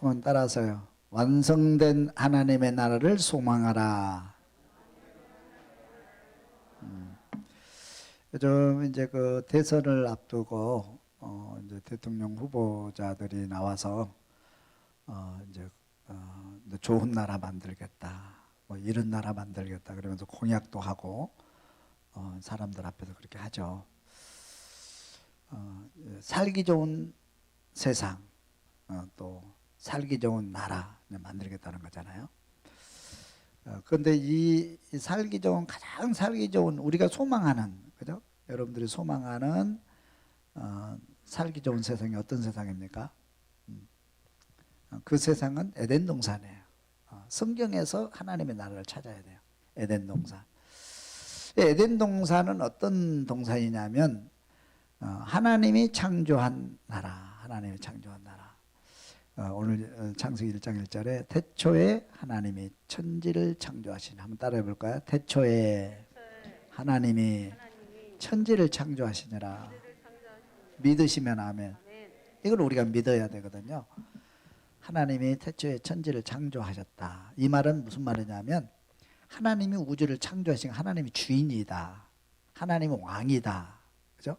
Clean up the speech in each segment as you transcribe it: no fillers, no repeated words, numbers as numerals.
한번 따라서요. 완성된 하나님의 나라를 소망하라. 요즘 이제 그 대선을 앞두고 이제 대통령 후보자들이 나와서 이제 좋은 나라 만들겠다, 뭐 이런 나라 만들겠다 그러면서 공약도 하고 사람들 앞에서 그렇게 하죠. 살기 좋은 세상, 또 살기 좋은 나라 만들겠다는 거잖아요. 그런데 이 살기 좋은, 가장 살기 좋은, 우리가 소망하는, 그죠? 여러분들이 소망하는 살기 좋은 세상이 어떤 세상입니까? 그 세상은 에덴 동산이에요. 성경에서 하나님의 나라를 찾아야 돼요. 에덴 동산. 에덴 동산은 어떤 동산이냐면 하나님이 창조한 나라, 하나님이 창조한 나라. 오늘 창세기 1장 1절에 태초에 하나님이 천지를 창조하시니, 한번 따라해 볼까요? 태초에 하나님이 천지를 창조하시니라. 믿으시면 아멘. 이걸 우리가 믿어야 되거든요. 하나님이 태초에 천지를 창조하셨다. 이 말은 무슨 말이냐면 하나님이 우주를 창조하신, 하나님이 주인이다, 하나님은 왕이다, 그죠?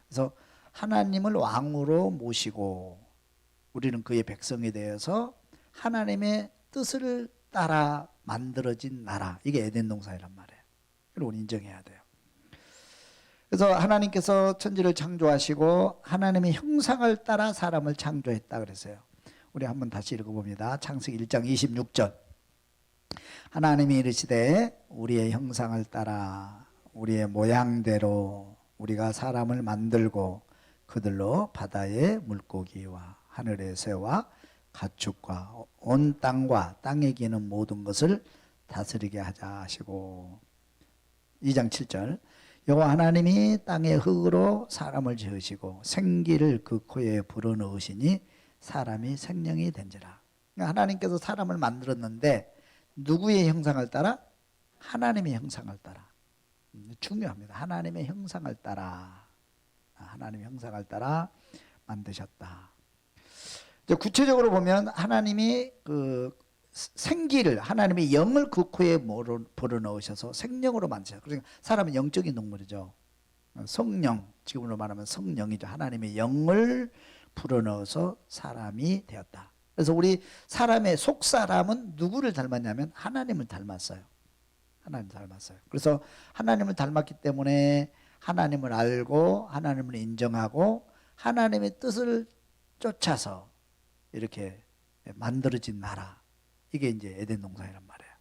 그래서 하나님을 왕으로 모시고 우리는 그의 백성이 되어서 하나님의 뜻을 따라 만들어진 나라, 이게 에덴 동산이란 말이에요. 이걸 우리 인정해야 돼요. 그래서 하나님께서 천지를 창조하시고 하나님의 형상을 따라 사람을 창조했다 그랬어요. 우리 한번 다시 읽어봅니다. 창세기 1장 26절. 하나님이 이르시되 우리의 형상을 따라 우리의 모양대로 우리가 사람을 만들고 그들로 바다의 물고기와 하늘의 새와 가축과 온 땅과 땅에 기는 모든 것을 다스리게 하자 하시고, 2장 7절. 여호와 하나님이 땅의 흙으로 사람을 지으시고 생기를 그 코에 불어넣으시니 사람이 생명이 된지라. 하나님께서 사람을 만들었는데 누구의 형상을 따라? 하나님의 형상을 따라. 중요합니다. 하나님의 형상을 따라, 하나님의 형상을 따라 만드셨다. 이제 구체적으로 보면 하나님이 그 생기를, 하나님의 영을 그 코에 불어넣으셔서 생명으로 만드셨어요. 그러니까 사람은 영적인 동물이죠. 성령, 지금으로 말하면 성령이죠. 하나님의 영을 불어넣어서 사람이 되었다. 그래서 우리 사람의 속사람은 누구를 닮았냐면 하나님을 닮았어요. 하나님 닮았어요. 그래서 하나님을 닮았기 때문에 하나님을 알고 하나님을 인정하고 하나님의 뜻을 쫓아서 이렇게 만들어진 나라, 이게 이제 에덴 동산이란 말이에요.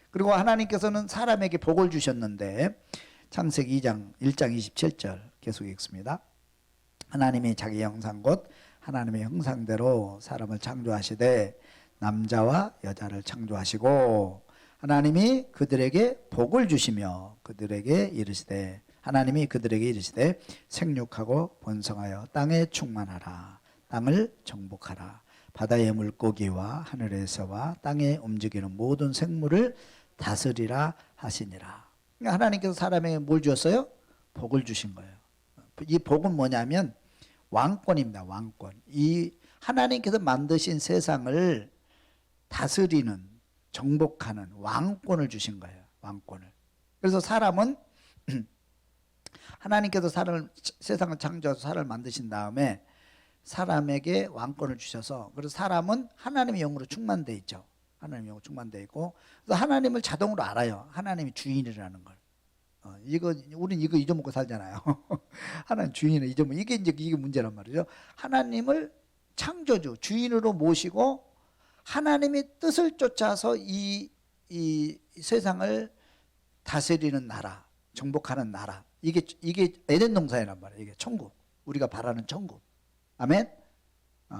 그리고 하나님께서는 사람에게 복을 주셨는데 창세기 1장 27절 계속 읽습니다. 하나님이 자기 형상 곧 하나님의 형상대로 사람을 창조하시되 남자와 여자를 창조하시고 하나님이 그들에게 복을 주시며 그들에게 이르시되, 하나님이 그들에게 이르시되 생육하고 번성하여 땅에 충만하라, 땅을 정복하라, 바다의 물고기와 하늘의 새와 땅에 움직이는 모든 생물을 다스리라 하시니라. 그러니까 하나님께서 사람에게 뭘 주었어요? 복을 주신 거예요. 이 복은 뭐냐면 왕권입니다. 왕권. 이 하나님께서 만드신 세상을 다스리는, 정복하는 왕권을 주신 거예요. 왕권을. 그래서 사람은 하나님께서 세상을 창조해서 사람을 만드신 다음에 사람에게 왕권을 주셔서, 그래서 사람은 하나님의 영으로 충만되어 있죠. 하나님의 영으로 충만되어 있고, 그래서 하나님을 자동으로 알아요. 하나님이 주인이라는 걸. 우린 이거 잊어먹고 살잖아요. 하나님 주인을 잊어먹고, 이게 문제란 말이죠. 하나님을 창조주, 주인으로 모시고 하나님의 뜻을 쫓아서 이 세상을 다스리는 나라, 정복하는 나라. 이게 에덴 동산이란 말이에요. 이게 천국. 우리가 바라는 천국. 아멘?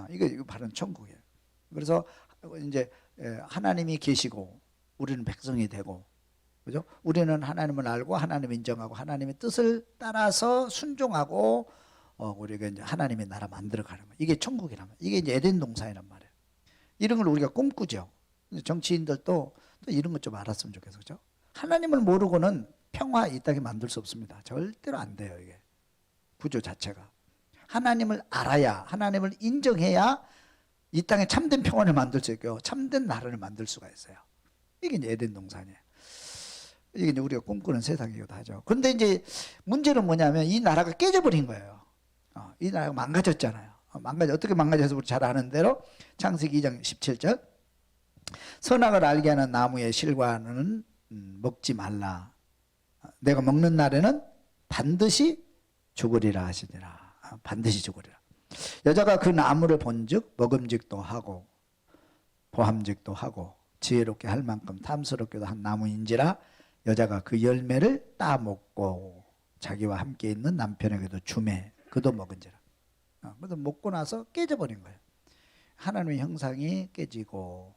이거 바라는 천국이에요. 그래서 이제 하나님이 계시고 우리는 백성이 되고, 그죠? 우리는 하나님을 알고 하나님을 인정하고 하나님의 뜻을 따라서 순종하고 우리가 이제 하나님의 나라 만들어가는 거예요. 이게 천국이란 말이에요. 이게 이제 에덴 동산이란 말이에요. 이런 걸 우리가 꿈꾸죠. 정치인들도 또 이런 것 좀 알았으면 좋겠어요. 그죠? 하나님을 모르고는 평화 이 땅에 만들 수 없습니다. 절대로 안 돼요. 이게 구조 자체가. 하나님을 알아야, 하나님을 인정해야 이 땅에 참된 평안을 만들 수 있고 참된 나라를 만들 수가 있어요. 이게 이제 에덴 동산이에요. 이게 이제 우리가 꿈꾸는 세상이기도 하죠. 그런데 이제 문제는 뭐냐면 이 나라가 깨져버린 거예요. 이 나라가 망가졌잖아요. 어떻게 망가져서 우리 잘 아는 대로 창세기 2장 17절 선악을 알게 하는 나무의 실과는 먹지 말라. 내가 먹는 날에는 반드시 죽으리라 하시니라. 반드시 죽으리라. 여자가 그 나무를 본즉 먹음직도 하고 보함직도 하고 지혜롭게 할 만큼 탐스럽게도 한 나무인지라 여자가 그 열매를 따먹고 자기와 함께 있는 남편에게도 주매 그도 먹은지라. 그래서 먹고 나서 깨져버린 거예요. 하나님의 형상이 깨지고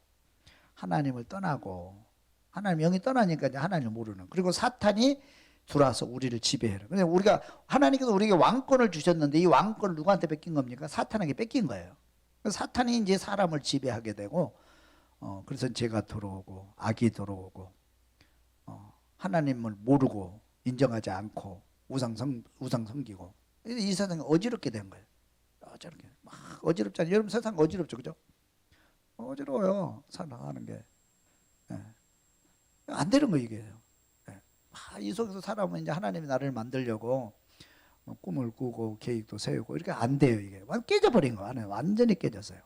하나님을 떠나고 하나님 영이 떠나니까 이제 하나님을 모르는. 그리고 사탄이 들어와서 우리를 지배해요. 근데 우리가 하나님께서 우리에게 왕권을 주셨는데 이 왕권을 누구한테 뺏긴 겁니까? 사탄에게 뺏긴 거예요. 사탄이 이제 사람을 지배하게 되고 그래서 죄가 들어오고 악이 들어오고 하나님을 모르고 인정하지 않고 우상 섬기고 이 세상이 어지럽게 된 거예요. 어지럽게 막 어지럽잖아요. 여러분 세상 어지럽죠, 그죠? 어지러워요. 살아가는 게. 안 되는 거 이게. 이 속에서 살아보면 이제 하나님이 나를 만들려고 꿈을 꾸고 계획도 세우고 이렇게 안 돼요. 이게 깨져버린 거 안에 완전히 깨졌어요.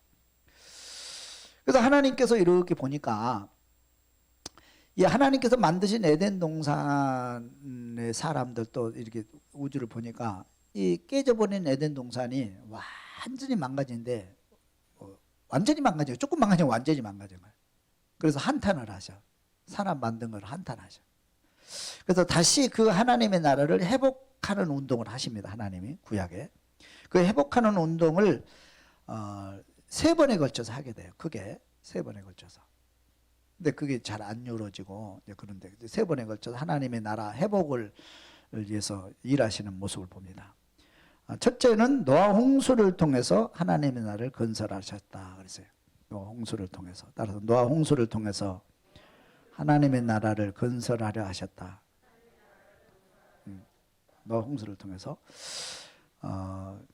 그래서 하나님께서 이렇게 보니까 이 하나님께서 만드신 에덴 동산의 사람들 또 이렇게 우주를 보니까 이 깨져버린 에덴 동산이 완전히 망가진데 완전히 망가져요. 조금 망가지면 완전히 망가진 거예요. 그래서 한탄을 하셔. 사람 만든 걸 한탄하셔. 그래서 다시 그 하나님의 나라를 회복하는 운동을 하십니다. 하나님이 구약에. 그 회복하는 운동을 3번에 걸쳐서 하게 돼요. 크게 3번에 걸쳐서. 근데 그게 잘 안 이루어지고 그런데 3번에 걸쳐서 하나님의 나라 회복을 위해서 일하시는 모습을 봅니다. 첫째는 노아 홍수를 통해서 하나님의 나라를 건설하셨다 그랬어요. 노아 홍수를 통해서. 따라서 노아 홍수를 통해서 하나님의 나라를 건설하려 하셨다. 노아 홍수를 통해서.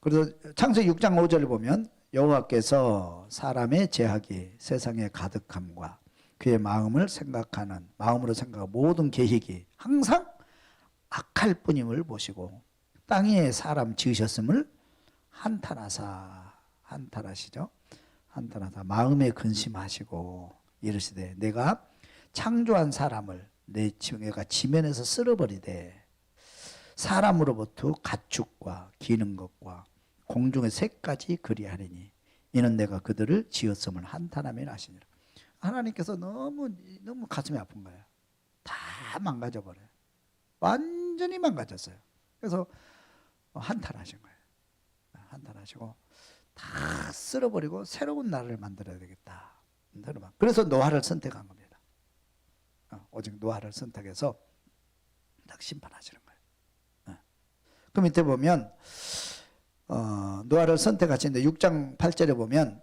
그래서 창세기 6장 5절을 보면 여호와께서 사람의 죄악이 세상에 가득함과 그의 마음으로 생각하고 모든 계획이 항상 악할 뿐임을 보시고 땅 위에 사람 지으셨음을 한탄하시죠. 한탄하사 마음에 근심하시고 이르시되 내가 창조한 사람을 내가 지면에서 쓸어버리되 사람으로부터 가축과 기는 것과 공중의 새까지 그리하리니 이는 내가 그들을 지었음을 한탄하며 하시니라. 하나님께서 너무 가슴이 아픈 거예요. 다 망가져 버려요. 완전히 망가졌어요. 그래서 한탄하신 거예요. 한탄하시고 다 쓸어버리고 새로운 나라를 만들어야 되겠다. 그래서 노아를 선택한 겁니다. 오직 노아를 선택해서 딱 심판하시는 거예요. 그 밑에 보면 노아를 선택하시는데 6장 8절에 보면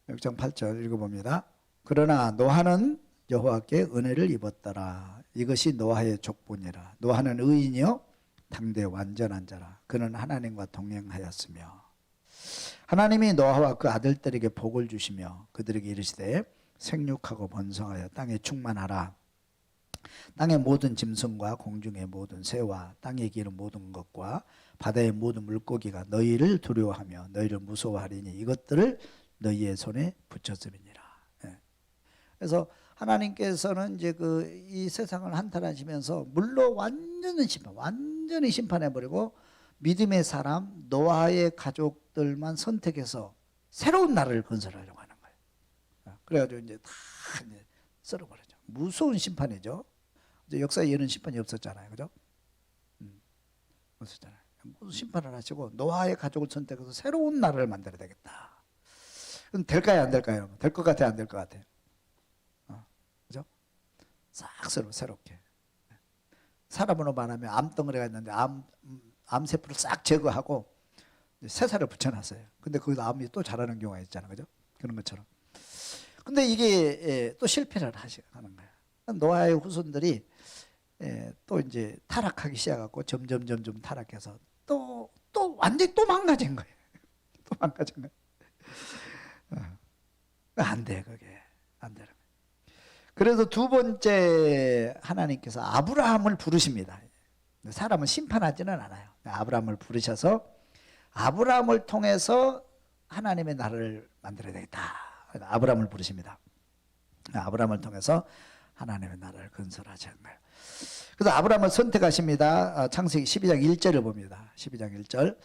6장 8절 읽어봅니다. 그러나 노아는 여호와께 은혜를 입었더라. 이것이 노아의 족보니라. 노아는 의인이요 당대 완전한 자라. 그는 하나님과 동행하였으며 하나님이 노아와 그 아들들에게 복을 주시며 그들에게 이르시되 생육하고 번성하여 땅에 충만하라. 땅의 모든 짐승과 공중의 모든 새와 땅에 기는 모든 것과 바다의 모든 물고기가 너희를 두려워하며 너희를 무서워하리니 이것들을 너희의 손에 붙였음이니라. 그래서 하나님께서는 이제 이 세상을 한탄하시면서 물로 완전히 심판해버리고 믿음의 사람 노아의 가족들만 선택해서 새로운 나라를 건설하려고 하는 거예요. 그래가지고 이제 다 썰어버리죠. 무서운 심판이죠. 이제 역사에 이런 심판이 없었잖아요, 그죠? 없었잖아요. 무슨 심판을 하시고 노아의 가족을 선택해서 새로운 나라를 만들어야 되겠다. 그럼 될까요, 안 될까요? 될 것 같아요, 안 될 것 같아요? 그죠? 싹 새롭게. 사람으로 말하면 암덩어리가 있는데 암세포를 싹 제거하고 새살을 붙여놨어요. 근데 거기서 암이 또 자라는 경우가 있잖아요, 그죠? 그런 것처럼. 근데 이게 또 실패를 하는 거예요. 노아의 후손들이 또 이제 타락하기 시작하고 점점 타락해서 또 완전히 또 망가진 거예요. 또 망가진 거예요. 안 돼, 그게. 안 되는 거예요. 그래서 두 번째 하나님께서 아브라함을 부르십니다. 사람은 심판하지는 않아요. 아브라함을 부르셔서 아브라함을 통해서 하나님의 나라를 만들어야 되겠다. 아브라함을 부르십니다. 아브라함을 통해서 하나님의 나라를 건설하자는 거예요. 그래서 아브라함을 선택하십니다. 창세기 12장 1절을 봅니다. 12장 1절.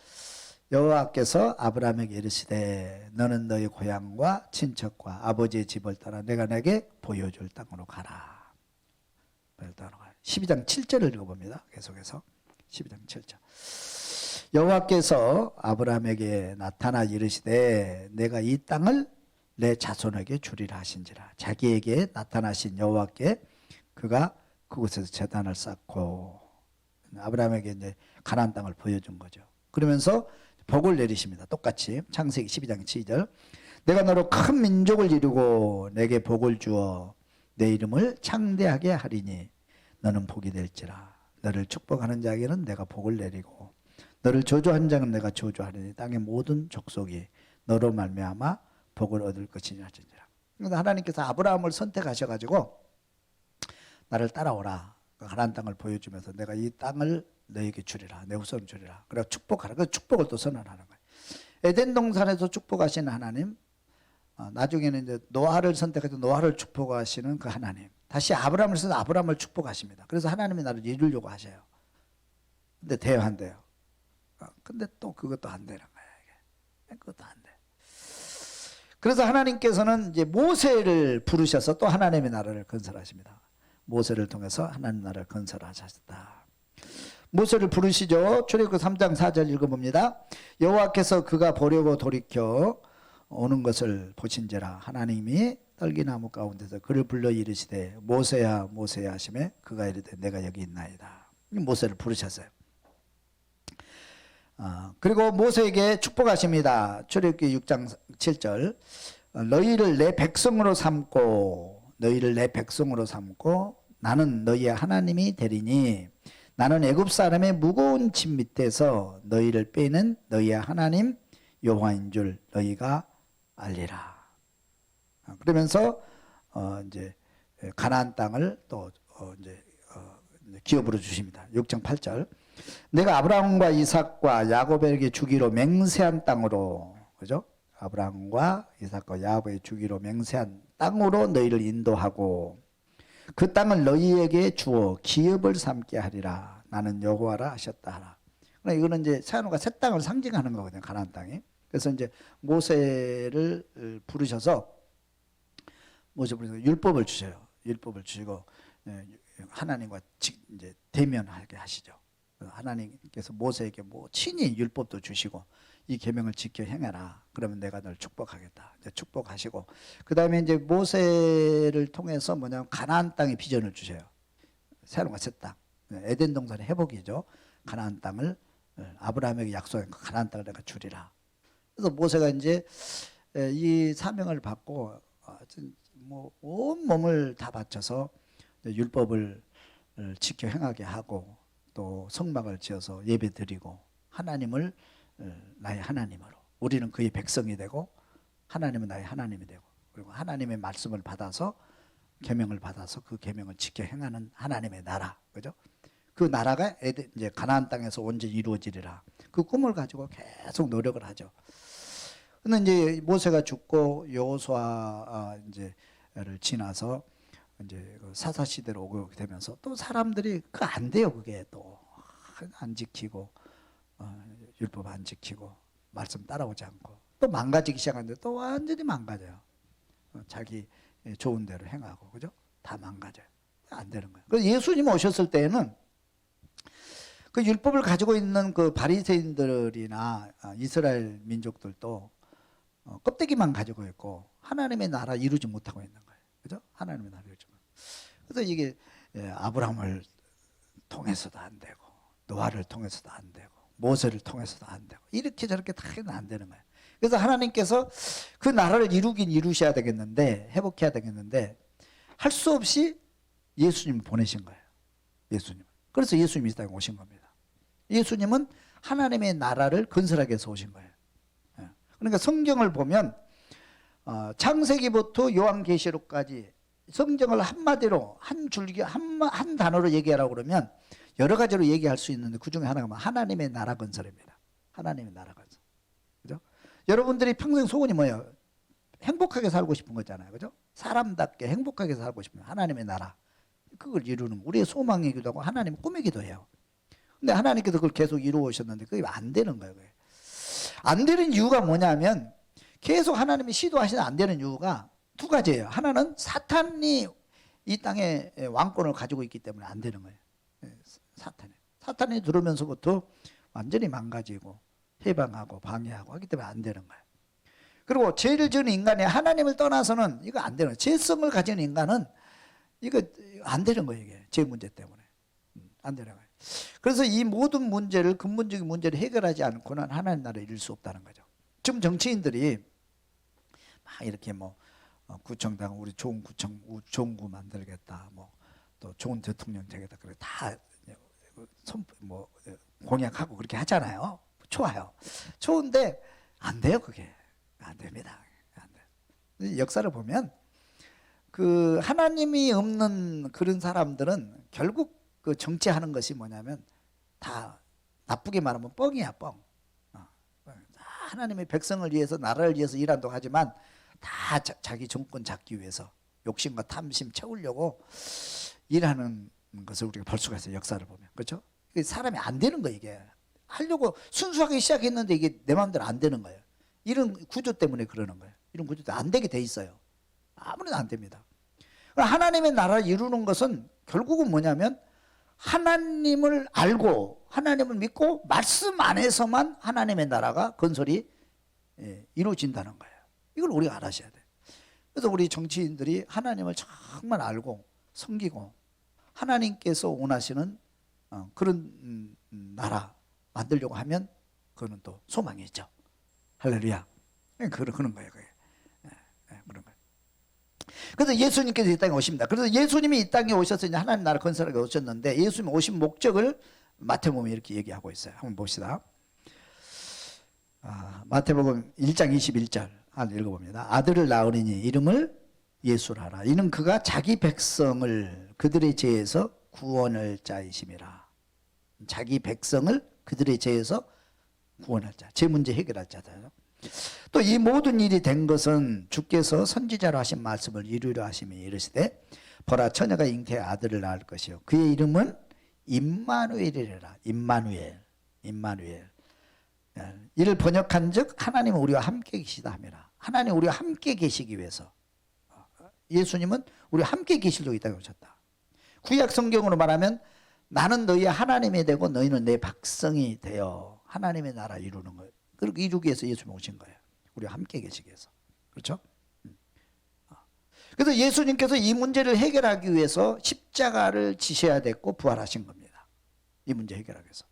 여호와께서 아브라함에게 이르시되 너는 너희 고향과 친척과 아버지의 집을 떠나 내가 내게 보여줄 땅으로 가라. 12장 7절을 읽어봅니다. 계속해서 12장 7절. 여호와께서 아브라함에게 나타나 이르시되 내가 이 땅을 내 자손에게 주리라 하신지라. 자기에게 나타나신 여호와께 그가 그곳에서 제단을 쌓고 아브라함에게 이제 가나안 땅을 보여준 거죠. 그러면서 복을 내리십니다. 똑같이 창세기 12장 7절. 내가 너로 큰 민족을 이루고 내게 복을 주어 내 이름을 창대하게 하리니 너는 복이 될지라. 너를 축복하는 자에게는 내가 복을 내리고 너를 저주한 자는 내가 저주하리니 땅의 모든 족속이 너로 말미암아 복을 얻을 것이니라. 그래서 하나님께서 아브라함을 선택하셔가지고 나를 따라오라. 가나안 땅을 보여주면서 내가 이 땅을 너에게 주리라. 내 후손 주리라. 그래 축복하라. 그 축복을 또 선언하는 거예요. 에덴 동산에서 축복하시는 하나님, 나중에는 이제 노아를 선택해서 노아를 축복하시는 그 하나님. 다시 아브라함을 써서 아브라함을 축복하십니다. 그래서 하나님이 나를 이루려고 하셔요. 근데 돼요, 안 돼요? 근데 또 그것도 안 되는 거예요. 이게. 그것도 안 돼. 그래서 하나님께서는 이제 모세를 부르셔서 또 하나님의 나라를 건설하십니다. 모세를 통해서 하나님 나라를 건설하셨다. 모세를 부르시죠. 출애굽기 3장 4절 읽어봅니다. 여호와께서 그가 보려고 돌이켜 오는 것을 보신지라. 하나님이 떨기나무 가운데서 그를 불러 이르시되 모세야 모세야 하시매 그가 이르되 내가 여기 있나이다. 모세를 부르셨어요. 그리고 모세에게 축복하십니다. 출애굽기 6장 7절. 너희를 내 백성으로 삼고 나는 너희의 하나님이 되리니 나는 애굽 사람의 무거운 짐 밑에서 너희를 빼는 너희의 하나님 여호와인 줄 너희가 알리라. 그러면서 이제 가나안 땅을 또 이제 기업으로 주십니다. 6장 8절. 내가 아브라함과 이삭과 야곱에게 주기로 맹세한 땅으로, 그죠? 아브라함과 이삭과 야곱에게 주기로 맹세한 땅으로 너희를 인도하고 그 땅을 너희에게 주어 기업을 삼게 하리라. 나는 여호와라 하셨다 하라. 그러니까 이거는 이제 세안호가 새 땅을 상징하는 거거든요. 가나안 땅이. 그래서 이제 모세를 부르셔서 율법을 주셔요. 율법을 주시고 하나님과 이제 대면하게 하시죠. 하나님께서 모세에게 뭐 친히 율법도 주시고 이 계명을 지켜 행해라. 그러면 내가 널 축복하겠다. 이제 축복하시고 그 다음에 이제 모세를 통해서 뭐냐면 가나안 땅의 비전을 주셔요. 새로운 새 땅, 에덴 동산의 회복이죠. 가나안 땅을 아브라함에게 약속한 가나안 땅을 내가 주리라. 그래서 모세가 이제 이 사명을 받고 뭐 온 몸을 다 바쳐서 율법을 지켜 행하게 하고 또 성막을 지어서 예배드리고 하나님을 나의 하나님으로, 우리는 그의 백성이 되고 하나님은 나의 하나님이 되고, 그리고 하나님의 말씀을 받아서 계명을 받아서 그 계명을 지켜 행하는 하나님의 나라, 그죠? 그 나라가 이제 가나안 땅에서 온전히 이루어지리라. 그 꿈을 가지고 계속 노력을 하죠. 근데 이제 모세가 죽고 여호수아 이제를 지나서 이제 사사 시대로 오게 되면서 또 사람들이 그 안 돼요. 그게 또 안 지키고 율법 안 지키고 말씀 따라오지 않고 또 망가지기 시작하는데 또 완전히 망가져요. 자기 좋은 대로 행하고, 그죠? 다 망가져요. 안 되는 거예요. 그래서 예수님 오셨을 때에는 그 율법을 가지고 있는 그 바리새인들이나 이스라엘 민족들도 껍데기만 가지고 있고 하나님의 나라 이루지 못하고 있는 거예요. 그죠? 하나님의 나라 이루지 못하고. 그래서 이게 아브라함을 통해서도 안 되고 노아를 통해서도 안 되고 모세를 통해서도 안 되고 이렇게 저렇게 다 해도 안 되는 거예요. 그래서 하나님께서 그 나라를 이루긴 이루셔야 되겠는데, 회복해야 되겠는데 할 수 없이 예수님을 보내신 거예요. 예수님. 그래서 예수님이 이 땅에 오신 겁니다. 예수님은 하나님의 나라를 건설하기 위해서 오신 거예요. 그러니까 성경을 보면 창세기부터 요한계시록까지 성경을 한마디로 한 줄기 한 단어로 얘기하라고 그러면 여러 가지로 얘기할 수 있는데 그 중에 하나가 하나님의 나라 건설입니다. 하나님의 나라 건설. 그죠? 여러분들이 평생 소원이 뭐예요? 행복하게 살고 싶은 거잖아요. 그죠? 사람답게 행복하게 살고 싶은 하나님의 나라. 그걸 이루는 우리의 소망이기도 하고 하나님 꿈이기도 해요. 근데 하나님께서 그걸 계속 이루어 오셨는데 그게 안 되는 거예요. 그게. 안 되는 이유가 뭐냐면 계속 하나님이 시도하시는 안 되는 이유가 두 가지예요. 하나는 사탄이 이 땅에 왕권을 가지고 있기 때문에 안 되는 거예요. 사탄이 들어오면서부터 완전히 망가지고 해방하고 방해하고 하기 때문에 안 되는 거예요. 그리고 죄를 지은 인간이 하나님을 떠나서는 이거 안 되는 거예요. 죄성을 가진 인간은 이거 안 되는 거예요. 이게 죄 문제 때문에 안 되는 거예요. 그래서 이 모든 문제를 근본적인 문제를 해결하지 않고는 하나님 나라를 이룰 수 없다는 거죠. 지금 정치인들이 막 이렇게 뭐 구청장 우리 좋은 구청 좋은 구 만들겠다 뭐 또 좋은 대통령 되겠다 그래 다 뭐 공약하고 그렇게 하잖아요. 좋아요. 좋은데 안 돼요. 그게 안 됩니다. 안 돼. 역사를 보면 그 하나님이 없는 그런 사람들은 결국 그 정치하는 것이 뭐냐면 다 나쁘게 말하면 뻥이야, 뻥. 하나님의 백성을 위해서 나라를 위해서 일한다고 하지만 다 자기 정권 잡기 위해서 욕심과 탐심 채우려고 일하는 것을 우리가 볼 수가 있어요. 역사를 보면. 그렇죠? 사람이 안 되는 거예요. 이게. 하려고 순수하게 시작했는데 이게 내 마음대로 안 되는 거예요. 이런 구조 때문에 그러는 거예요. 이런 구조도 안 되게 돼 있어요. 아무래도 안 됩니다. 하나님의 나라를 이루는 것은 결국은 뭐냐면 하나님을 알고 하나님을 믿고 말씀 안에서만 하나님의 나라가 건설이 이루어진다는 거예요. 이걸 우리가 알아셔야 돼요. 그래서 우리 정치인들이 하나님을 정말 알고 섬기고 하나님께서 원하시는 그런 나라 만들려고 하면 그거는 또 소망이 있죠. 할렐루야. 그런 거예요. 그게. 그런 거예요. 그래서 예수님께서 이 땅에 오십니다. 그래서 예수님이 이 땅에 오셔서 이제 하나님 나라 건설하게 오셨는데 예수님 오신 목적을 마태복음에 이렇게 얘기하고 있어요. 한번 봅시다. 마태복음 1장 21절 한번 읽어봅니다. 아들을 낳으리니 이름을 예수라라. 이는 그가 자기 백성을 그들의 죄에서 구원할 자이심이라. 자기 백성을 그들의 죄에서 구원할 자. 죄 문제 해결할 자다. 또 이 모든 일이 된 것은 주께서 선지자로 하신 말씀을 이루려 하심이 이르시되 보라 처녀가 잉태의 아들을 낳을 것이요 그의 이름은 임마누엘이라. 임마누엘. 이를 번역한즉 하나님은 우리와 함께 계시다 함이라. 하나님 우리와 함께 계시기 위해서 예수님은 우리와 함께 계시려고 이 땅에 오셨다. 구약 성경으로 말하면 나는 너희의 하나님이 되고 너희는 내 백성이 되어 하나님의 나라 이루는 거예요. 그렇게 이루기 위해서 예수님이 오신 거예요. 우리와 함께 계시기 위해서. 그렇죠? 그래서 예수님께서 이 문제를 해결하기 위해서 십자가를 지셔야 됐고 부활하신 겁니다. 이 문제 해결하기 위해서.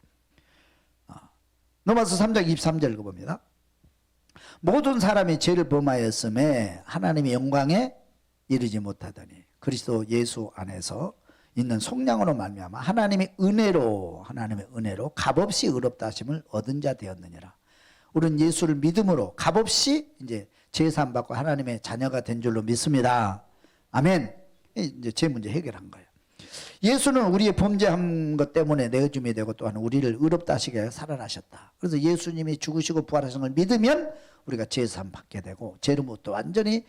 로마서 3장 23절 읽어봅니다. 모든 사람이 죄를 범하였음에 하나님의 영광에 이르지 못하더니 그리스도 예수 안에서 있는 속량으로 말미암아 하나님의 은혜로 값없이 의롭다 하심을 얻은 자 되었느니라. 우리는 예수를 믿음으로 값없이 이제 제사함 받고 하나님의 자녀가 된 줄로 믿습니다. 아멘. 이제 제 문제 해결한 거예요. 예수는 우리의 범죄한 것 때문에 내어줌이 되고 또한 우리를 의롭다 하시기 위해 살아나셨다. 그래서 예수님이 죽으시고 부활하신 걸 믿으면 우리가 제사함 받게 되고 죄로부터 완전히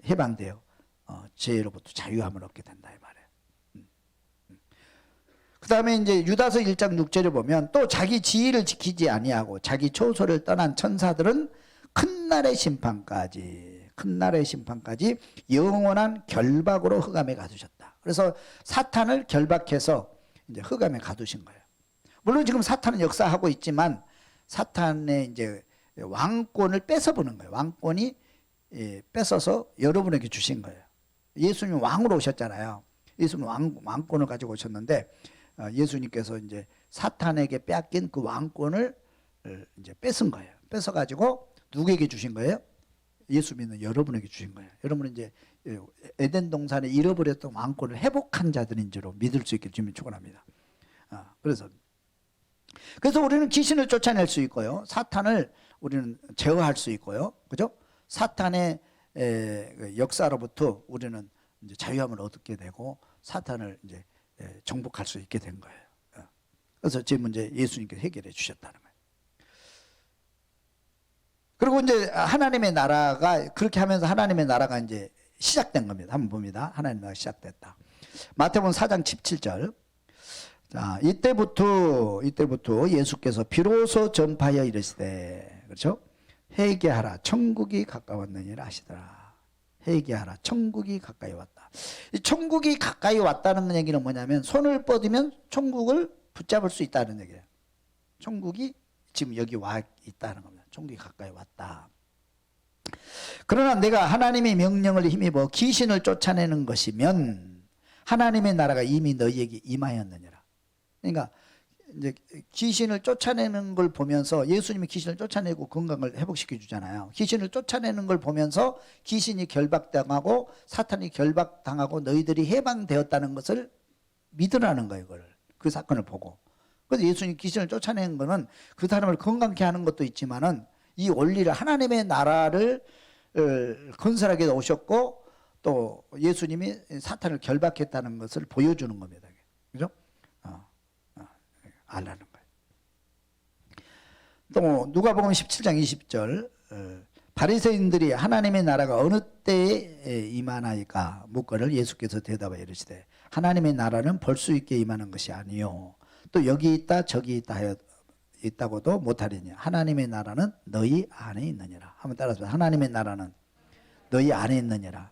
해방되어 죄로부터 자유함을 얻게 된다 이 말이에요. 그 다음에 이제 유다서 1장 6절에 보면 또 자기 지위를 지키지 아니하고 자기 초소를 떠난 천사들은 큰 날의 심판까지 영원한 결박으로 흑암에 가두셨다. 그래서 사탄을 결박해서 이제 흑암에 가두신 거예요. 물론 지금 사탄은 역사하고 있지만 사탄의 이제 왕권을 뺏어보는 거예요. 왕권이 뺏어서 여러분에게 주신 거예요. 예수님 왕으로 오셨잖아요. 예수님 왕권을 가지고 오셨는데 예수님께서 이제 사탄에게 뺏긴 그 왕권을 이제 뺏은 거예요. 뺏어가지고 누구에게 주신 거예요? 예수 믿는 여러분에게 주신 거예요. 여러분은 이제 에덴 동산에 잃어버렸던 왕권을 회복한 자들인 줄로 믿을 수 있기를 주님 축원합니다. 그래서 우리는 귀신을 쫓아낼 수 있고요. 사탄을 우리는 제어할 수 있고요. 그죠? 사탄의 그 역사로부터 우리는 이제 자유함을 얻게 되고 사탄을 이제 정복할 수 있게 된 거예요. 그래서 제 문제 예수님께서 해결해 주셨다는 거예요. 그리고 이제 하나님의 나라가 그렇게 하면서 하나님의 나라가 이제 시작된 겁니다. 한번 봅니다. 하나님의 나라가 시작됐다. 마태복음 4장 17절. 자, 이때부터 예수께서 비로소 전파하여 이르시되, 그렇죠? 회개하라, 천국이 가까웠느니라 하시더라. 회개하라, 천국이 가까이 왔다. 이 천국이 가까이 왔다는 얘기는 뭐냐면 손을 뻗으면 천국을 붙잡을 수 있다는 얘기예요. 천국이 지금 여기 와 있다는 겁니다. 천국이 가까이 왔다. 그러나 내가 하나님의 명령을 힘입어 귀신을 쫓아내는 것이면 하나님의 나라가 이미 너희에게 임하였느니라. 그러니까 이제 귀신을 쫓아내는 걸 보면서 예수님이 귀신을 쫓아내고 건강을 회복시켜 주잖아요. 귀신을 쫓아내는 걸 보면서 귀신이 결박당하고 사탄이 결박당하고 너희들이 해방되었다는 것을 믿으라는 거예요. 그 사건을 보고. 그래서 예수님 귀신을 쫓아내는 거는 그 사람을 건강케 하는 것도 있지만은 이 원리를 하나님의 나라를 건설하게 오셨고 또 예수님이 사탄을 결박했다는 것을 보여주는 겁니다. 그죠? 알라는 거예요. 또 누가복음 17장 20절 바리새인들이 하나님의 나라가 어느 때에 임하나이까 묻거늘 예수께서 대답하여 이르시되 하나님의 나라는 볼 수 있게 임하는 것이 아니요 또 여기 있다 저기 있다 하여 있다고도 못하리니 하나님의 나라는 너희 안에 있느니라. 한번 따라서 하나님의 나라는 너희 안에 있느니라.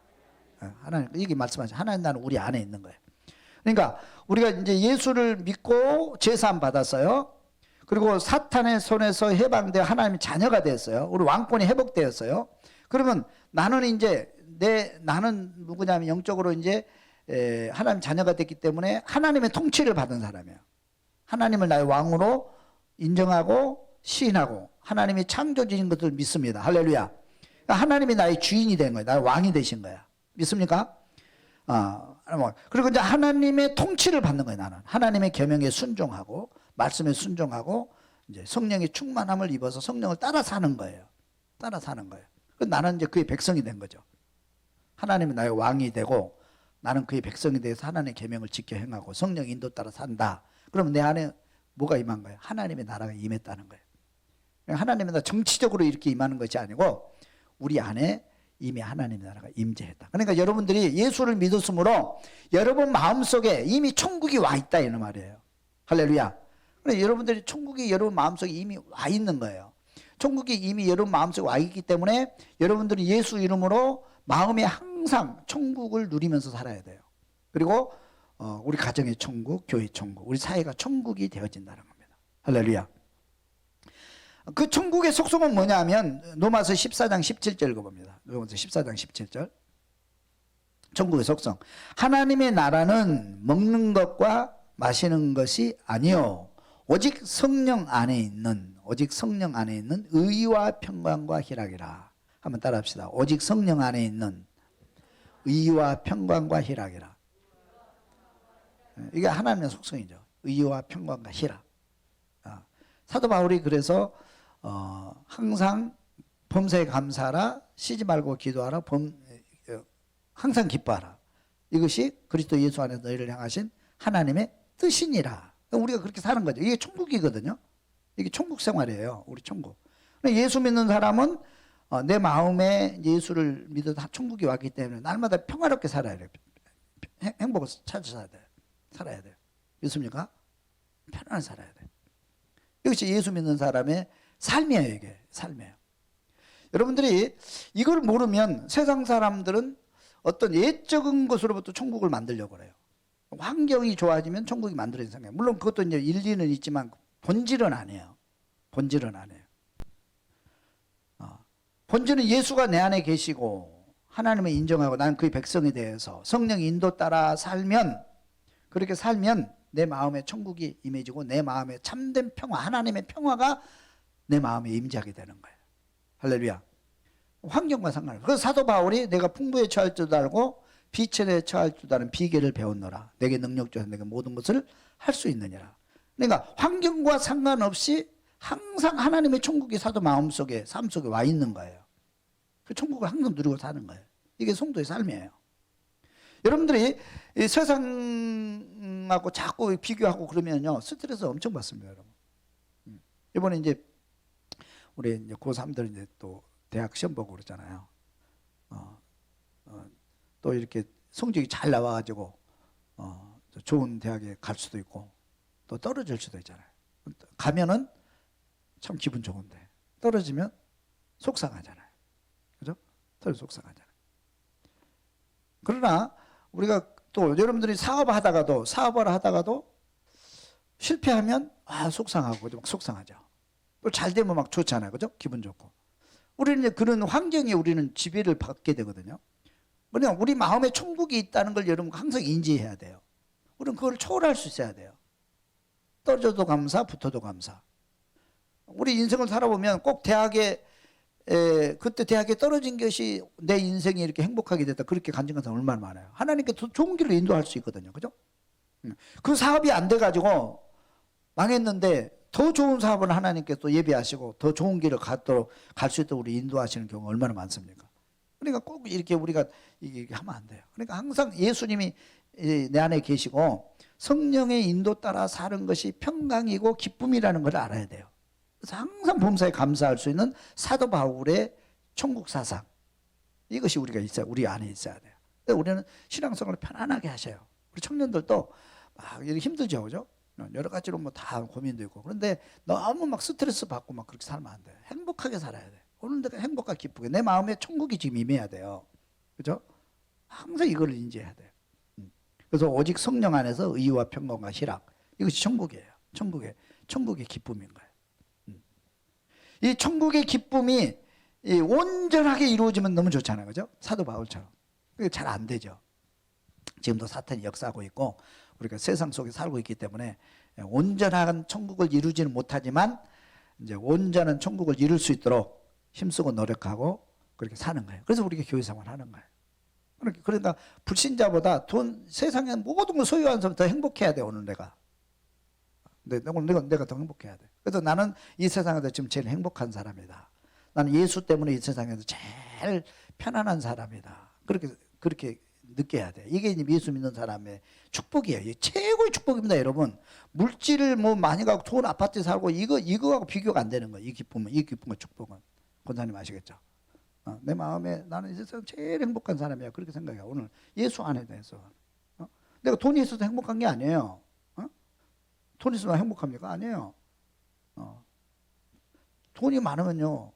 하나님 이게 말씀하시죠. 하나님의 나라는 우리 안에 있는 거예요. 그러니까 우리가 이제 예수를 믿고 제사함 받았어요. 그리고 사탄의 손에서 해방되어 하나님의 자녀가 됐어요. 우리 왕권이 회복되었어요. 그러면 나는 이제 나는 누구냐면 영적으로 이제 하나님 자녀가 됐기 때문에 하나님의 통치를 받은 사람이에요. 하나님을 나의 왕으로 인정하고 시인하고 하나님이 창조주인 것을 믿습니다. 할렐루야. 하나님이 나의 주인이 된 거예요. 나의 왕이 되신 거야. 믿습니까? 그리고 이제 하나님의 통치를 받는 거예요. 나는 하나님의 계명에 순종하고 말씀에 순종하고 이제 성령의 충만함을 입어서 성령을 따라 사는 거예요. 따라 사는 거예요. 나는 이제 그의 백성이 된 거죠. 하나님이 나의 왕이 되고 나는 그의 백성이 돼서 하나님의 계명을 지켜 행하고 성령 인도 따라 산다. 그러면 내 안에 뭐가 임한 거예요? 하나님의 나라가 임했다는 거예요. 하나님의 나라 정치적으로 이렇게 임하는 것이 아니고 우리 안에 이미 하나님의 나라가 임재했다. 그러니까 여러분들이 예수를 믿었으므로 여러분 마음속에 이미 천국이 와 있다 이런 말이에요. 할렐루야. 그러니까 여러분들이 천국이 여러분 마음속에 이미 와 있는 거예요. 천국이 이미 여러분 마음속에 와 있기 때문에 여러분들이 예수 이름으로 마음에 항상 천국을 누리면서 살아야 돼요. 그리고 우리 가정의 천국, 교회 천국, 우리 사회가 천국이 되어진다는 겁니다. 할렐루야. 그 천국의 속성은 뭐냐면 로마서 14장 17절 읽어봅니다. 로마서 14장 17절. 천국의 속성. 하나님의 나라는 먹는 것과 마시는 것이 아니요 오직 성령 안에 있는 의와 평강과 희락이라. 한번 따라합시다. 오직 성령 안에 있는 의와 평강과 희락이라. 이게 하나님의 속성이죠. 의와 평강과 희락. 사도 바울이 그래서 항상 범사에 감사하라, 쉬지 말고 기도하라, 항상 기뻐하라. 이것이 그리스도 예수 안에서 너희를 향하신 하나님의 뜻이니라. 우리가 그렇게 사는 거죠. 이게 천국이거든요. 이게 천국 생활이에요. 우리 천국. 예수 믿는 사람은 내 마음에 예수를 믿어 천국이 왔기 때문에 날마다 평화롭게 살아야 돼요. 행복을 찾아 살아야 돼요. 믿습니까? 편안하게 살아야 돼요. 이것이 예수 믿는 사람의 삶이에요. 이게 삶이에요. 여러분들이 이걸 모르면 세상 사람들은 어떤 예적인 것으로부터 천국을 만들려고 그래요. 환경이 좋아지면 천국이 만들어진 생각. 물론 그것도 이제 일리는 있지만 본질은 아니에요. 본질은 아니에요. 본질은 예수가 내 안에 계시고 하나님을 인정하고 나는 그의 백성이 되어서 성령 인도 따라 살면, 그렇게 살면 내 마음에 천국이 임해지고 내 마음에 참된 평화, 하나님의 평화가 내 마음에 임재하게 되는 거예요. 할렐루야. 환경과 상관없어요. 그래서 사도 바울이 내가 풍부에 처할 줄 알고 비천에 처할 줄 아는 비결을 배웠노라. 내게 능력 주어서 내가 모든 것을 할 수 있느니라. 그러니까 환경과 상관없이 항상 하나님의 천국이 사도 마음속에 삶 속에 와 있는 거예요. 그 천국을 항상 누리고 사는 거예요. 이게 성도의 삶이에요. 여러분들이 이 세상하고 자꾸 비교하고 그러면요 스트레스 엄청 받습니다, 여러분. 이번에 이제 우리 이제 고3들 이제 또 대학 시험 보고 그러잖아요. 또 이렇게 성적이 잘 나와가지고 좋은 대학에 갈 수도 있고 또 떨어질 수도 있잖아요. 가면은 참 기분 좋은데 떨어지면 속상하잖아요. 그죠? 덜 속상하잖아요. 그러나 우리가 또 여러분들이 사업을 하다가도 실패하면 속상하고 막 속상하죠. 또 잘 되면 막 좋잖아요. 그죠? 기분 좋고. 우리는 이제 그런 환경에 우리는 지배를 받게 되거든요. 그냥 우리 마음에 천국이 있다는 걸 여러분 항상 인지해야 돼요. 우리는 그걸 초월할 수 있어야 돼요. 떨어져도 감사, 붙어도 감사. 우리 인생을 살아보면 꼭 그때 대학에 떨어진 것이 내 인생이 이렇게 행복하게 됐다. 그렇게 간증한 사람 얼마나 많아요. 하나님께 더 좋은 길로 인도할 수 있거든요. 그죠? 그 사업이 안 돼가지고 망했는데 더 좋은 사업을 하나님께 또 예비하시고 더 좋은 길을 갈 수 있도록 우리 인도하시는 경우가 얼마나 많습니까? 그러니까 꼭 이렇게 우리가 이게 하면 안 돼요. 그러니까 항상 예수님이 내 안에 계시고 성령의 인도 따라 사는 것이 평강이고 기쁨이라는 걸 알아야 돼요. 그래서 항상 범사에 감사할 수 있는 사도 바울의 천국 사상, 이것이 우리 안에 있어야 돼요. 우리는 신앙생활을 편안하게 하셔요. 우리 청년들도 막 이렇게 힘들죠, 그죠? 여러 가지로 뭐 다 고민도 있고. 그런데 너무 막 스트레스 받고 막 그렇게 살면 안 돼요. 행복하게 살아야 돼. 오늘 내가 행복하게 기쁘게 내 마음에 천국이 지금 임해야 돼요. 그죠? 항상 이걸 인지해야 돼요. 그래서 오직 성령 안에서 의와 평강과 희락, 이것이 천국이에요. 천국의 기쁨인 거예요. 이 천국의 기쁨이 온전하게 이루어지면 너무 좋잖아요. 그죠? 사도 바울처럼. 그게 잘 안 되죠. 지금도 사탄이 역사하고 있고 우리가 세상 속에 살고 있기 때문에 온전한 천국을 이루지는 못하지만 이제 온전한 천국을 이룰 수 있도록 힘쓰고 노력하고 그렇게 사는 거예요. 그래서 우리가 교회 생활을 하는 거예요. 그러니까 불신자보다 세상에 모든 걸 소유한 사람 더 행복해야 돼. 오늘 내가 더 행복해야 돼. 그래서 나는 이 세상에서 지금 제일 행복한 사람이다. 나는 예수 때문에 이 세상에서 제일 편안한 사람이다. 그렇게 느껴야 돼. 이게 예수 믿는 사람의 축복이에요. 이게 최고의 축복입니다, 여러분. 물질을 뭐 많이 갖고 좋은 아파트에 살고 이거하고 비교가 안 되는 거예요. 이 기쁨과 축복은. 권사님 아시겠죠? 내 마음에 나는 이 세상 제일 행복한 사람이야. 그렇게 생각해요. 오늘 예수 안에 대해서. 내가 돈이 있어서 행복한 게 아니에요. 돈 있으면 행복합니까? 아니에요. 돈이 많으면요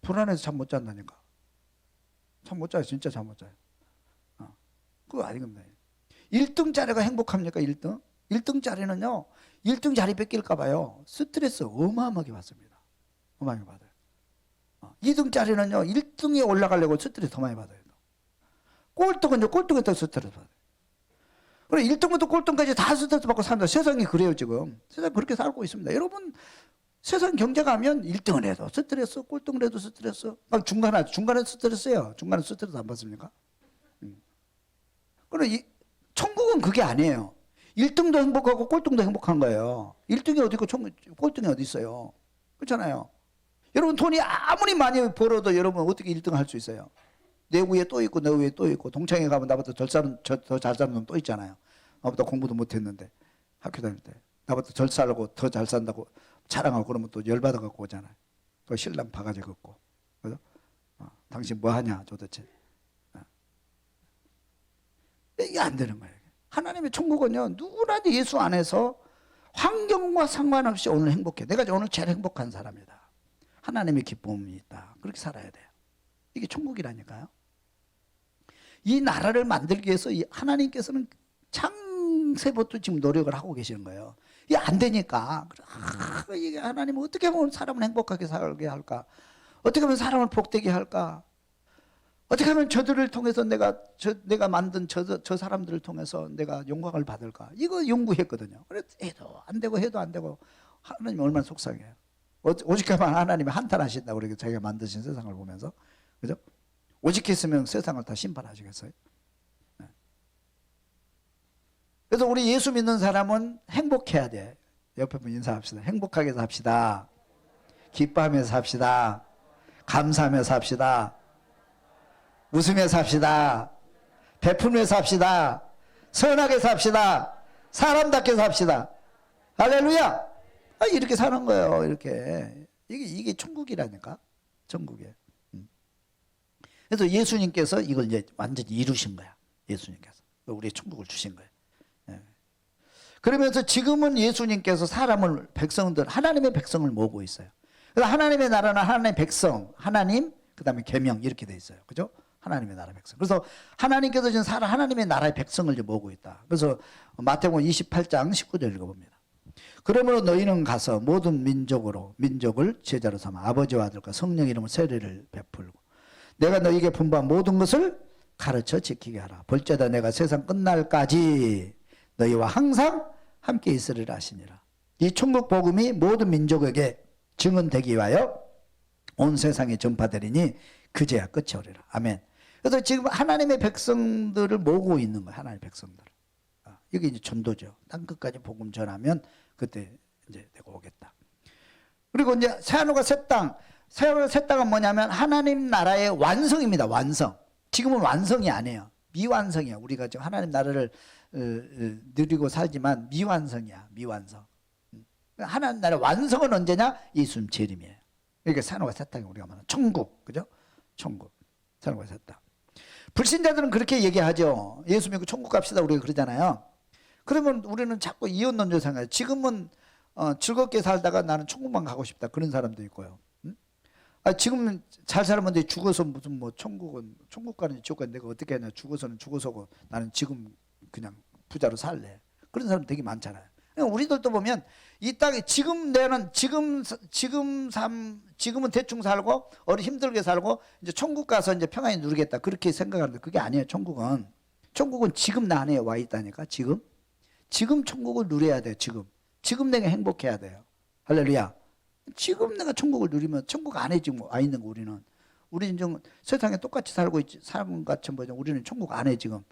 불안해서 잠 못 잔다니까. 잠 못 자요. 진짜 잠 못 자요. 그거 아니겠네. 1등짜리가 행복합니까? 1등? 1등짜리는요 1등 자리 뺏길까 봐요. 스트레스 어마어마하게 받습니다. 어마어마하게 받아요. 2등짜리는요 1등에 올라가려고 스트레스 더 많이 받아요. 꼴등은요 꼴등에 더 스트레스 받아요. 그래 1등부터 꼴등까지 다 스트레스 받고 삽니다. 세상이 그래요. 지금 세상 그렇게 살고 있습니다. 여러분 세상 경제 가면 1등을 해도 스트레스, 꼴등을 해도 스트레스, 중간에 스트레스예요. 중간에 스트레스 안 받습니까? 그래 천국은 그게 아니에요. 1등도 행복하고 꼴등도 행복한 거예요. 1등이 어디 있고 꼴등이 어디 있어요. 그렇잖아요. 여러분 돈이 아무리 많이 벌어도 여러분 어떻게 1등 할 수 있어요? 내 위에 또 있고 내 위에 또 있고 동창회 가면 나보다 더 잘 사는 놈 또 있잖아요. 나보다 공부도 못했는데 학교 다닐 때 나보다 덜 살고 더 잘 산다고 자랑하고 그러면 또 열받아 갖고 오잖아요. 또 신랑 바가지 걷고. 그죠? 당신 뭐 하냐 도대체. 이게 안 되는 거예요. 하나님의 천국은요 누구라도 예수 안에서 환경과 상관없이 오늘 행복해. 내가 오늘 제일 행복한 사람이다. 하나님의 기쁨이 있다. 그렇게 살아야 돼요. 이게 천국이라니까요. 이 나라를 만들기 위해서 하나님께서는 창세부터 지금 노력을 하고 계시는 거예요. 이게 안 되니까 이게 하나님은 어떻게 하면 사람을 행복하게 살게 할까? 어떻게 하면 사람을 복되게 할까? 어떻게 하면 저들을 통해서 내가 만든 저 사람들을 통해서 내가 영광을 받을까? 이거 연구했거든요. 그래서 해도 안 되고 하나님이 얼마나 속상해요. 오직하면 하나님이 한탄하신다고 그렇게 자기가 만드신 세상을 보면서. 그죠? 오직했으면 세상을 다 심판하시겠어요? 네. 그래서 우리 예수 믿는 사람은 행복해야 돼. 옆에 분 인사합시다. 행복하게 삽시다. 기뻐하면서 삽시다. 감사하며 삽시다. 웃으며 삽시다. 베풀며 삽시다. 선하게 삽시다. 사람답게 삽시다. 할렐루야. 이렇게 사는 거예요. 이렇게. 이게 천국이라니까. 천국에. 그래서 예수님께서 이걸 이제 완전히 이루신 거야. 예수님께서. 우리의 천국을 주신 거예요. 예. 그러면서 지금은 예수님께서 사람을, 백성들, 하나님의 백성을 모으고 있어요. 그래서 하나님의 나라는 하나님의 백성, 하나님, 그 다음에 계명 이렇게 돼 있어요. 그죠? 하나님의 나라 백성. 그래서 하나님께서 지금 하나님의 나라의 백성을 이제 모으고 있다. 그래서 마태복음 28장 19절 읽어봅니다. 그러므로 너희는 가서 모든 민족을 제자로 삼아 아버지와 아들과 성령 이름으로 세례를 베풀고 내가 너희에게 분부한 모든 것을 가르쳐 지키게 하라. 볼지어다 내가 세상 끝날까지 너희와 항상 함께 있으리라 하시니라. 이 천국 복음이 모든 민족에게 증언되기 위하여 온 세상에 전파되리니 그제야 끝이 오리라. 아멘. 그래서 지금 하나님의 백성들을 모으고 있는 거예요. 하나님의 백성들을. 이게 이제 전도죠. 땅끝까지 복음 전하면 그때 이제 내가 오겠다. 그리고 이제 새하늘과 새 땅. 새하늘과 새 땅은 뭐냐면 하나님 나라의 완성입니다. 완성. 지금은 완성이 아니에요. 미완성이야. 우리가 지금 하나님 나라를 누리고 살지만 미완성이야. 미완성. 하나님 나라의 완성은 언제냐? 예수님 재림이에요. 그러니까 새하늘과 새 땅이 우리가 말하는 천국. 그죠? 천국. 새하늘과 새 땅. 불신자들은 그렇게 얘기하죠. 예수 믿고 천국 갑시다. 우리가 그러잖아요. 그러면 우리는 자꾸 이혼론적으로 생각해요. 지금은 즐겁게 살다가 나는 천국만 가고 싶다. 그런 사람도 있고요. 지금은 잘 살면 죽어서 무슨 뭐 천국 가는 지옥 가는 내가 어떻게 하냐. 죽어서는 죽어서고 나는 지금 그냥 부자로 살래. 그런 사람 되게 많잖아요. 우리들도 보면 이 땅에 지금 내는 지금은 대충 살고 힘들게 살고 이제 천국 가서 이제 평안히 누리겠다 그렇게 생각하는데 그게 아니에요. 천국은 지금 나 안에 와 있다니까. 지금 천국을 누려야 돼요. 지금 내가 행복해야 돼요. 할렐루야. 지금 내가 천국을 누리면 천국 안에 지금 와 있는 거 우리는 좀 세상에 똑같이 살고 있지 사람 같이 뭐냐. 우리는 천국 안에 지금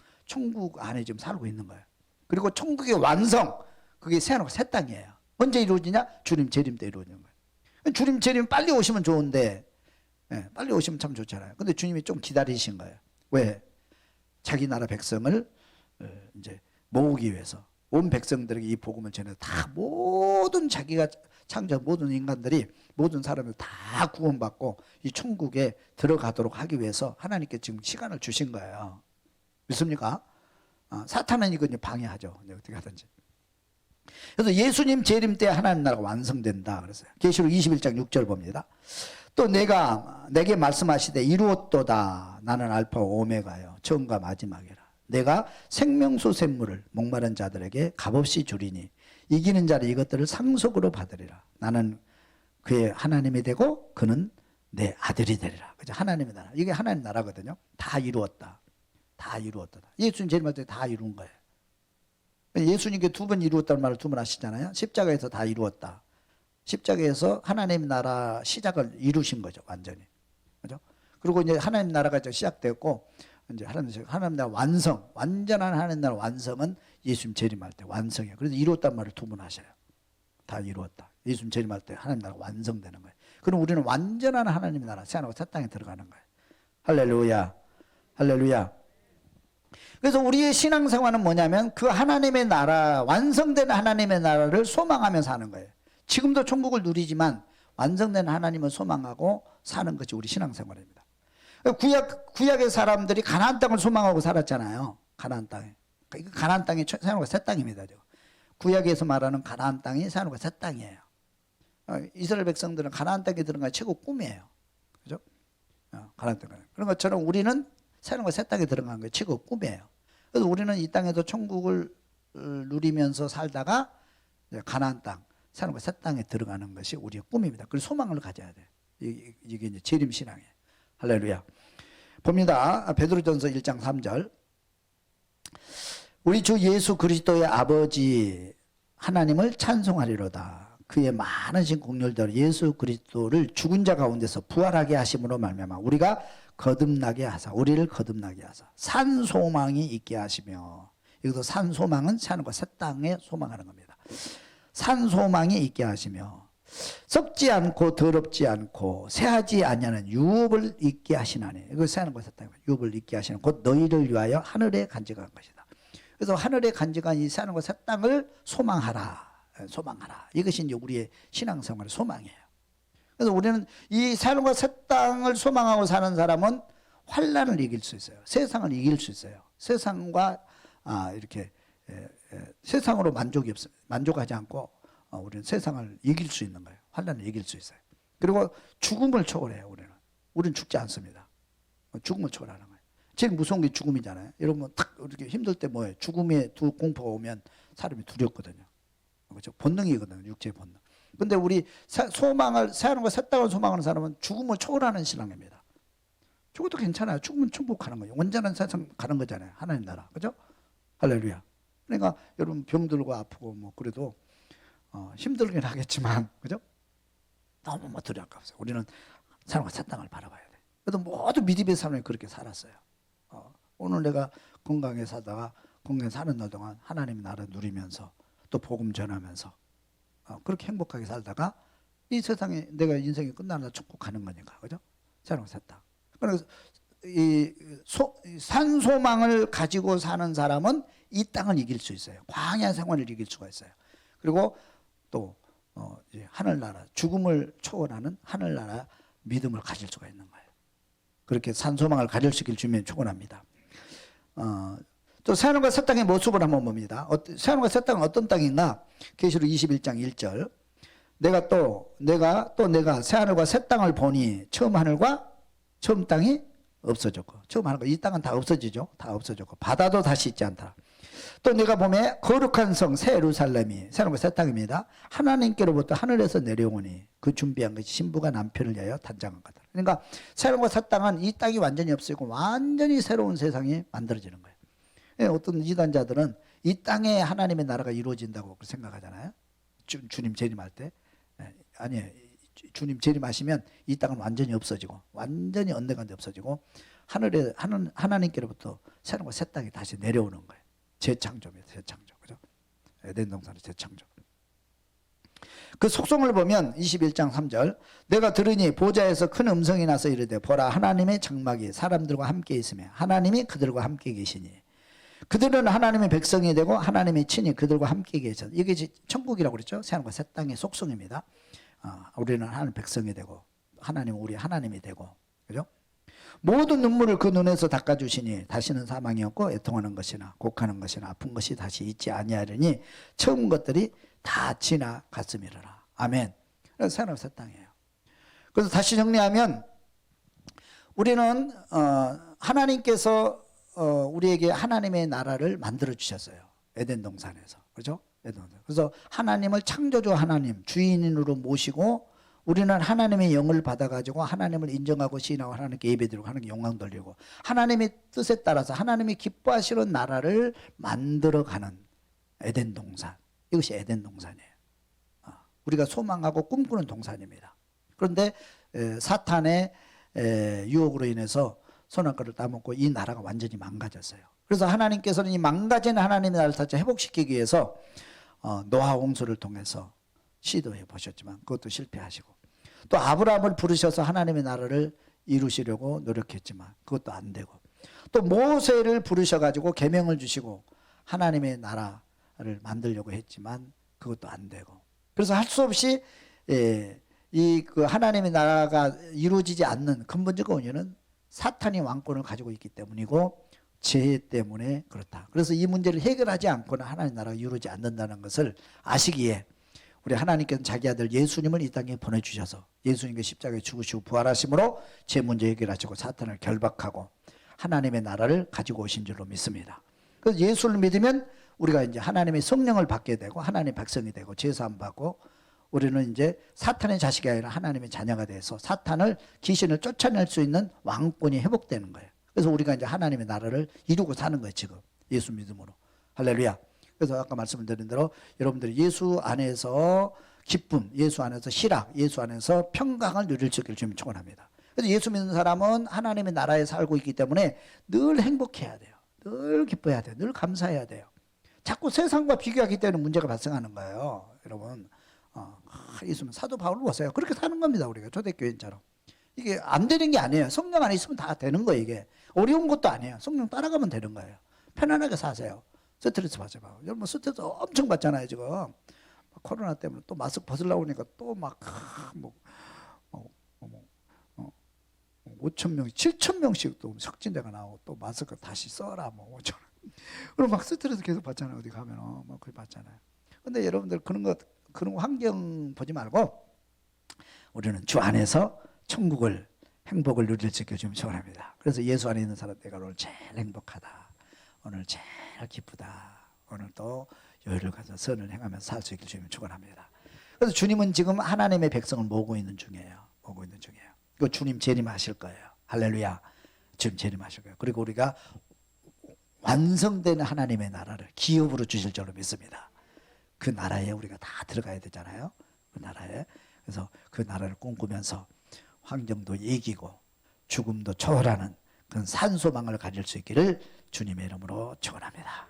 살고 있는 거예요. 그리고 천국의 완성 그게 새하늘과 새 땅이에요. 언제 이루어지냐? 주님 재림 때 이루어지는 거예요. 주님 재림 빨리 오시면 좋은데, 빨리 오시면 참 좋잖아요. 근데 주님이 좀 기다리신 거예요. 왜? 자기 나라 백성을 이제 모으기 위해서 온 백성들에게 이 복음을 전해서 다 모든 자기가 창조한 모든 인간들이 모든 사람들 다 구원받고 이 천국에 들어가도록 하기 위해서 하나님께 지금 시간을 주신 거예요. 믿습니까? 사탄은 이거 이제 방해하죠. 어떻게 하든지. 그래서 예수님 재림 때 하나님 나라가 완성된다 그랬어요. 계시록 21장 6절 봅니다. 또 내게 말씀하시되 이루었도다. 나는 알파와 오메가요 처음과 마지막이라. 내가 생명수 샘물을 목마른 자들에게 값없이 주리니 이기는 자는 이것들을 상속으로 받으리라. 나는 그의 하나님이 되고 그는 내 아들이 되리라. 그죠? 하나님의 나라. 이게 하나님 나라거든요. 다 이루었다. 예수님 재림할 때 다 이룬 거예요. 예수님께 두 번 이루었다는 말을 두 번 하시잖아요. 십자가에서 다 이루었다. 십자가에서 하나님 나라 시작을 이루신 거죠. 완전히. 그죠? 그리고 이제 하나님 나라가 이제 시작되었고 이제 하나님 나라 완성, 완전한 하나님 나라 완성은 예수님 재림할 때 완성이에요. 그래서 이루었다는 말을 두 번 하셔요. 다 이루었다. 예수님 재림할 때 하나님 나라가 완성되는 거예요. 그럼 우리는 완전한 하나님 나라, 새하늘과 새 땅에 들어가는 거예요. 할렐루야. 할렐루야. 그래서 우리의 신앙생활은 뭐냐면 그 하나님의 나라, 완성된 하나님의 나라를 소망하며 사는 거예요. 지금도 천국을 누리지만 완성된 하나님을 소망하고 사는 것이 우리 신앙생활입니다. 구약의 사람들이 가나안 땅을 소망하고 살았잖아요. 가나안 땅에. 가나안 땅이 새하늘과 새 땅입니다. 구약에서 말하는 가나안 땅이 새하늘과 새 땅이에요. 이스라엘 백성들은 가나안 땅에 들어간 게 최고 꿈이에요. 그죠? 가나안 땅에. 그런 것처럼 우리는 새하늘과 새 땅에 들어간 게 최고 꿈이에요. 그래서 우리는 이 땅에서 천국을 누리면서 살다가 가나안 땅, 새하늘과 새 땅에 들어가는 것이 우리의 꿈입니다. 그래서 소망을 가져야 돼. 이게 이제 재림 신앙이에요. 할렐루야. 봅니다. 베드로전서 1장 3절. 우리 주 예수 그리스도의 아버지 하나님을 찬송하리로다. 그의 많으신 공렬대로 예수 그리스도를 죽은 자 가운데서 부활하게 하심으로 말미암아 우리를 거듭나게 하사 산 소망이 있게 하시며, 여기서 산 소망은 새하늘과 새 땅에 소망하는 겁니다. 산 소망이 있게 하시며 썩지 않고 더럽지 않고 새하지 아니하는 유업을 잊게 하시나니. 이거 새하는 것을 다 유업을 잊게 하시는 곧 너희를 위하여 하늘에 간직한 것이다. 그래서 하늘에 간직한 이 새하는 것 새 땅을 소망하라. 소망하라. 이것이 이제 우리의 신앙생활의 소망이에요. 그래서 우리는 이 새하는 것 새 땅을 소망하고 사는 사람은 환난을 이길 수 있어요. 세상을 이길 수 있어요. 세상과 이렇게 세상으로 만족하지 않고 우리는 세상을 이길 수 있는 거예요. 환난을 이길 수 있어요. 그리고 죽음을 초월해요. 우리는 죽지 않습니다. 죽음을 초월하는 거예요. 제일 무서운 게 죽음이잖아요. 여러분 탁 이렇게 힘들 때 뭐예요? 죽음의 공포가 오면 사람이 두렵거든요. 그렇죠? 본능이거든요. 육체의 본능. 근데 우리 소망을 새하는 것 새 땅을 소망하는 사람은 죽음을 초월하는 신앙입니다. 죽어도 괜찮아요. 죽으면 충복하는 거예요. 온전한 세상 가는 거잖아요. 하나님 나라. 그죠? 할렐루야. 그러니까 여러분 병들고 아프고 뭐 그래도 힘들긴 하겠지만, 그죠? 너무 뭐 두려울 거 없어요. 우리는 사람과 새 땅을 바라봐야 돼. 그래도 모두 믿음의 사람이 그렇게 살았어요. 오늘 내가 건강에 살다가 건강에 사는 날 동안 하나님 나라 누리면서 또 복음 전하면서 그렇게 행복하게 살다가 이 세상에 내가 인생이 끝나는 날 천국 가는 거니까, 그죠? 사람과 새 땅. 그래서 산소망을 가지고 사는 사람은 이 땅을 이길 수 있어요. 광야 생활을 이길 수가 있어요. 그리고 또 이제 하늘나라, 죽음을 초월하는 하늘나라 믿음을 가질 수가 있는 거예요. 그렇게 산소망을 가질 수 있길 주님이 축원합니다. 또 새하늘과 새 땅의 모습을 한번 봅니다. 새하늘과 새 땅은 어떤 땅인가? 계시록 21장 1절. 내가 새하늘과 새 땅을 보니 처음 하늘과 처음 땅이 없어졌고, 처음 하늘과 이 땅은 다 없어지죠. 다 없어졌고 바다도 다시 있지 않다. 또 내가 보매 거룩한 성 새 예루살렘이 새하늘과 새 땅입니다. 하나님께로부터 하늘에서 내려오니 그 준비한 것이 신부가 남편을 위하여 단장한 거다. 그러니까 새하늘과 새 땅은 이 땅이 완전히 없어지고 완전히 새로운 세상이 만들어지는 거예요. 어떤 이단자들은 이 땅에 하나님의 나라가 이루어진다고 생각하잖아요. 주님 재림할 때. 아니에요. 주님 재림하시면 이 땅은 완전히 없어지고 완전히 언젠가한테 없어지고 하나님께로부터 새로운 새 땅이 다시 내려오는 거예요. 재창조입니다. 재창조. 그죠? 에덴 동산의 재창조. 그 속성을 보면 21장 3절 내가 들으니 보좌에서 큰 음성이 나서 이르되 보라 하나님의 장막이 사람들과 함께 있으며 하나님이 그들과 함께 계시니 그들은 하나님의 백성이 되고 하나님의 친히 그들과 함께 계셔. 이게 천국이라고 그랬죠. 새하늘과 새 땅의 속성입니다. 우리는 하나님 백성이 되고 하나님은 우리 하나님이 되고, 그죠? 모든 눈물을 그 눈에서 닦아주시니 다시는 사망이 없고 애통하는 것이나 곡하는 것이나 아픈 것이 다시 있지 아니하리니 처음 것들이 다 지나갔음이로라. 아멘. 그래서 새하늘 새 땅이에요. 그래서 다시 정리하면 우리는 하나님께서 우리에게 하나님의 나라를 만들어 주셨어요. 에덴 동산에서. 그렇죠? 그래서 하나님을 창조주 하나님 주인으로 모시고 우리는 하나님의 영을 받아가지고 하나님을 인정하고 시인하고 하나님께 예배드리고 하나님께 영광 돌리고 하나님의 뜻에 따라서 하나님이 기뻐하시는 나라를 만들어가는 에덴 동산. 이것이 에덴 동산이에요. 우리가 소망하고 꿈꾸는 동산입니다. 그런데 사탄의 유혹으로 인해서 선악과를 따먹고 이 나라가 완전히 망가졌어요. 그래서 하나님께서는 이 망가진 하나님의 나라를 다시 회복시키기 위해서 노아 홍수를 통해서 시도해 보셨지만 그것도 실패하시고 또 아브라함을 부르셔서 하나님의 나라를 이루시려고 노력했지만 그것도 안 되고 또 모세를 부르셔가지고 계명을 주시고 하나님의 나라를 만들려고 했지만 그것도 안 되고 그래서 할 수 없이 그 하나님의 나라가 이루어지지 않는 근본적 원인은 사탄이 왕권을 가지고 있기 때문이고 죄 때문에 그렇다. 그래서 이 문제를 해결하지 않고는 하나님 나라가 이루어지지 않는다는 것을 아시기에 우리 하나님께서는 자기 아들 예수님을 이 땅에 보내주셔서 예수님께 십자가에 죽으시고 부활하심으로 죄 문제 해결하시고 사탄을 결박하고 하나님의 나라를 가지고 오신 줄로 믿습니다. 그래서 예수를 믿으면 우리가 이제 하나님의 성령을 받게 되고 하나님의 백성이 되고 제사함 받고 우리는 이제 사탄의 자식이 아니라 하나님의 자녀가 돼서 사탄을 귀신을 쫓아낼 수 있는 왕권이 회복되는 거예요. 그래서 우리가 이제 하나님의 나라를 이루고 사는 거예요. 지금 예수 믿음으로. 할렐루야. 그래서 아까 말씀을 드린 대로 여러분들이 예수 안에서 기쁨, 예수 안에서 희락, 예수 안에서 평강을 누릴 수 있기를 주님 축원합니다. 그래서 예수 믿는 사람은 하나님의 나라에 살고 있기 때문에 늘 행복해야 돼요. 늘 기뻐해야 돼요. 늘 감사해야 돼요. 자꾸 세상과 비교하기 때문에 문제가 발생하는 거예요. 여러분 있으면 사도 바울을 보세요. 그렇게 사는 겁니다. 우리가 초대교인처럼. 이게 안 되는 게 아니에요. 성령 안에 있으면 다 되는 거예요. 이게 어려운 것도 아니에요. 성령 따라가면 되는 거예요. 편안하게 사세요. 스트레스 받지 마. 여러분 스트레스 엄청 받잖아요 지금. 코로나 때문에 또 마스크 벗으려고 하니까 또 막 5천 명, 7천 명씩 또 석진대가 나오고 또 마스크 다시 써라 뭐 5천. 그럼 막 스트레스 계속 받잖아요. 어디 가면 막 그렇게 받잖아요. 근데 여러분들 그런 환경 보지 말고 우리는 주 안에서 천국을 행복을 누릴 수 있게 좀 소원합니다. 그래서 예수 안에 있는 사람 내가 오늘 제일 행복하다. 오늘 제일 기쁘다. 오늘 또 여유를 가져 선을 행하면서 살 수 있길 주님 축원합니다. 그래서 주님은 지금 하나님의 백성을 모으고 있는 중이에요. 모으고 있는 중이에요. 그 주님 재림하실 거예요. 할렐루야. 주님 재림하실 거예요. 그리고 우리가 완성된 하나님의 나라를 기업으로 주실 줄로 믿습니다. 그 나라에 우리가 다 들어가야 되잖아요. 그 나라에. 그래서 그 나라를 꿈꾸면서 환경도 이기고 죽음도 초월하는 그런 산소망을 가질 수 있기를 주님의 이름으로 축원합니다.